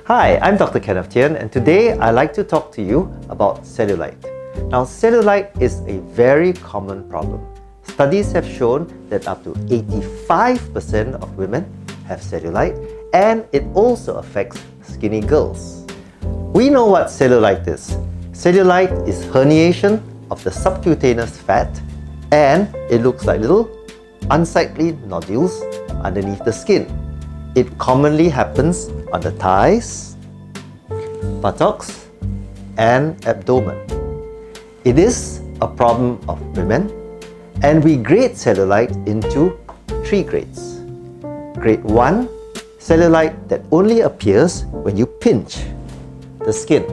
Hi, I'm Dr. Kenneth Thean, and today I'd like to talk to you about cellulite. Now, cellulite is a very common problem. Studies have shown that up to 85% of women have cellulite, and it also affects skinny girls. We know what cellulite is. Cellulite is herniation of the subcutaneous fat, and it looks like little unsightly nodules underneath the skin. It commonly happens on the thighs, buttocks, and abdomen. It is a problem of women, and we grade cellulite into 3 grades. Grade 1, cellulite that only appears when you pinch the skin.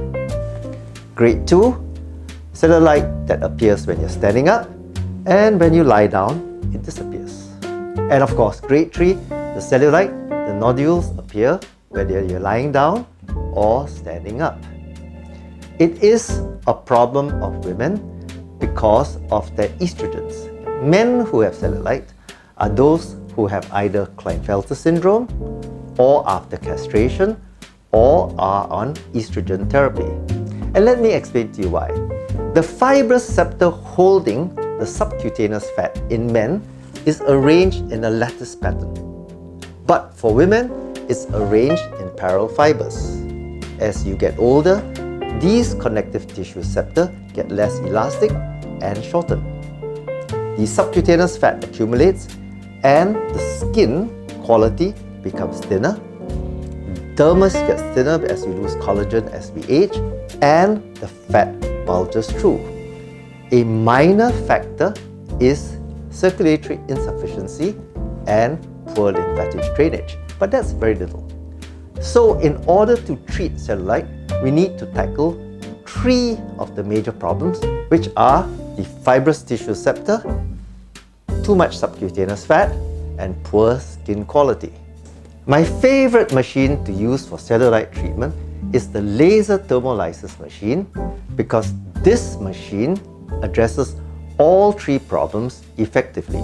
Grade 2, cellulite that appears when you're standing up, and when you lie down, it disappears. And of course, grade 3, the cellulite, the nodules appear whether you're lying down or standing up. It is a problem of women because of their estrogens. Men who have cellulite are those who have either Klinefelter syndrome or after castration or are on estrogen therapy. And let me explain to you why. The fibrous septa holding the subcutaneous fat in men is arranged in a lattice pattern. But for women, it's arranged in parallel fibers. As you get older, these connective tissue septa get less elastic and shorten. The subcutaneous fat accumulates and the skin quality becomes thinner. Dermis gets thinner as you lose collagen as we age, and the fat bulges through. A minor factor is circulatory insufficiency and poor lymphatic drainage, but that's very little. So in order to treat cellulite, we need to tackle 3 of the major problems, which are the fibrous tissue septa, too much subcutaneous fat, and poor skin quality. My favorite machine to use for cellulite treatment is the laser thermolysis machine, because this machine addresses all 3 problems effectively.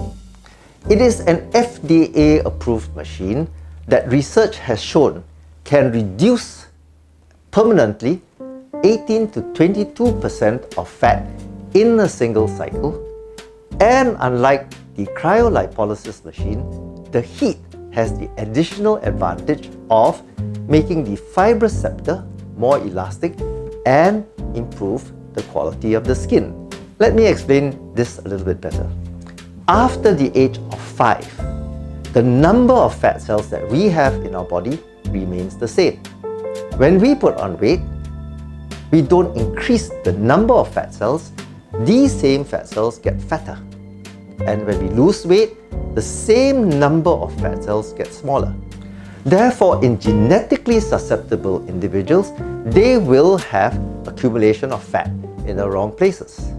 It is an FDA-approved machine that research has shown can reduce permanently 18 to 22% of fat in a single cycle, and unlike the cryolipolysis machine, the heat has the additional advantage of making the fibrous septa more elastic and improve the quality of the skin. Let me explain this a little bit better. After the age of 5, the number of fat cells that we have in our body remains the same. When we put on weight, we don't increase the number of fat cells. These same fat cells get fatter. And when we lose weight, the same number of fat cells get smaller. Therefore, in genetically susceptible individuals, they will have accumulation of fat in the wrong places.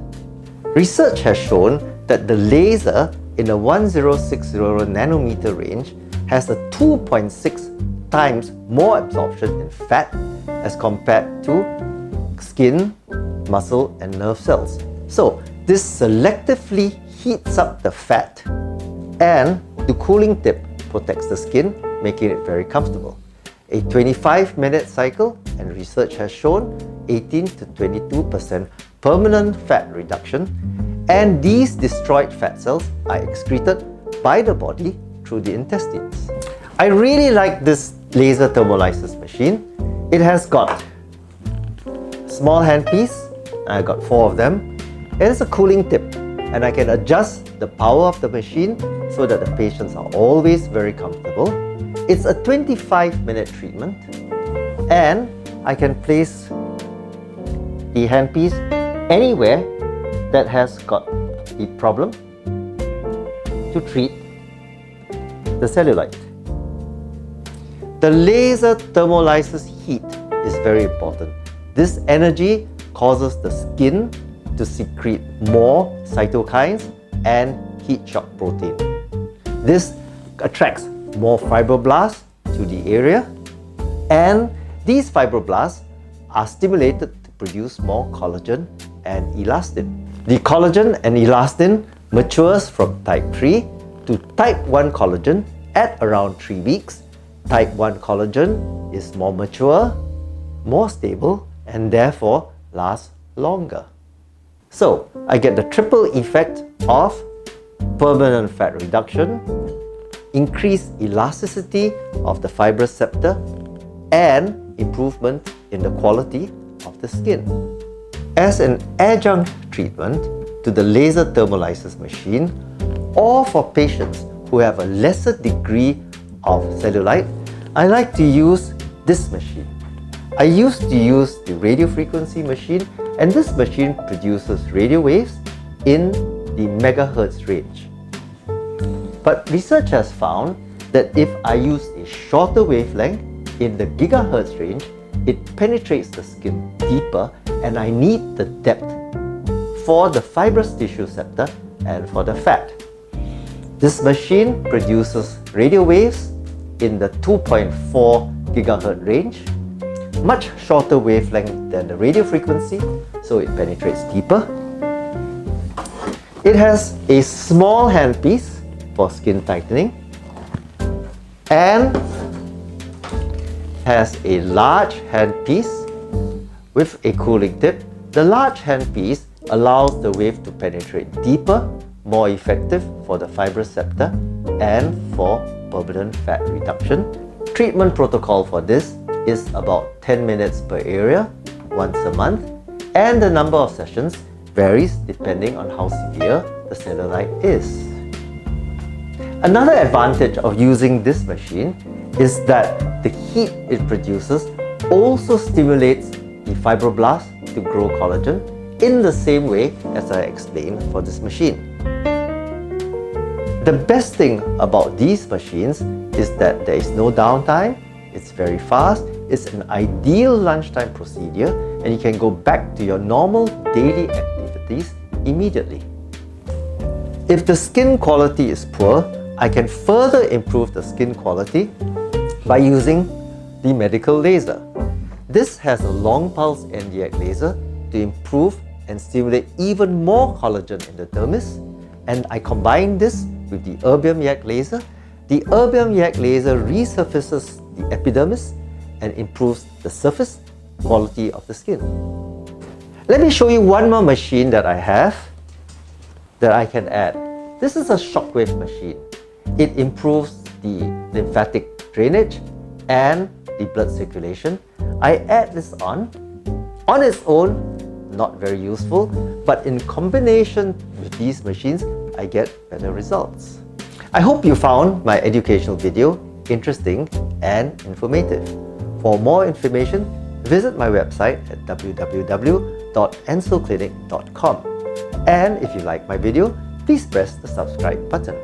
Research has shown that the laser in the 1060 nanometer range has a 2.6 times more absorption in fat as compared to skin, muscle, and nerve cells. So this selectively heats up the fat, and the cooling tip protects the skin, making it very comfortable. A 25-minute cycle, and research has shown 18 to 22% permanent fat reduction, and these destroyed fat cells are excreted by the body through the intestines. I really like this laser thermolysis machine. It has got small handpiece, I got 4 of them, and it's a cooling tip, and I can adjust the power of the machine so that the patients are always very comfortable. It's a 25-minute treatment, and I can place the handpiece anywhere that has got the problem to treat the cellulite. The laser thermolysis heat is very important. This energy causes the skin to secrete more cytokines and heat shock protein. This attracts more fibroblasts to the area, and these fibroblasts are stimulated to produce more collagen and elastin. The collagen and elastin matures from type 3 to type 1 collagen at around 3 weeks, Type 1 collagen is more mature, more stable, and therefore lasts longer. So I get the triple effect of permanent fat reduction, increased elasticity of the fibrous septa, and improvement in the quality of the skin. As an adjunct treatment to the laser thermolysis machine, or for patients who have a lesser degree of cellulite, I like to use this machine. I used to use the radiofrequency machine, and this machine produces radio waves in the megahertz range. But research has found that if I use a shorter wavelength in the gigahertz range, it penetrates the skin deeper, and I need the depth for the fibrous tissue septa and for the fat. This machine produces radio waves in the 2.4 gigahertz range, much shorter wavelength than the radio frequency, so it penetrates deeper. It has a small handpiece for skin tightening and has a large handpiece with a cooling tip. The large handpiece allows the wave to penetrate deeper, more effective for the fibrous septa and for permanent fat reduction. Treatment protocol for this is about 10 minutes per area, once a month, and the number of sessions varies depending on how severe the cellulite is. Another advantage of using this machine is that the heat it produces also stimulates the fibroblasts to grow collagen in the same way as I explained for this machine. The best thing about these machines is that there is no downtime, it's very fast, it's an ideal lunchtime procedure, and you can go back to your normal daily activities immediately. If the skin quality is poor, I can further improve the skin quality by using the medical laser. This has a long pulse Nd:YAG laser to improve and stimulate even more collagen in the dermis, and I combine this with the erbium YAG laser. The erbium YAG laser resurfaces the epidermis and improves the surface quality of the skin. Let me show you one more machine that I have that I can add. This is a shockwave machine. It improves the lymphatic drainage and the blood circulation. I add this on its own, not very useful, but in combination with these machines, I get better results. I hope you found my educational video interesting and informative. For more information, visit my website at www.ensoulclinic.com. And if you like my video, please press the subscribe button.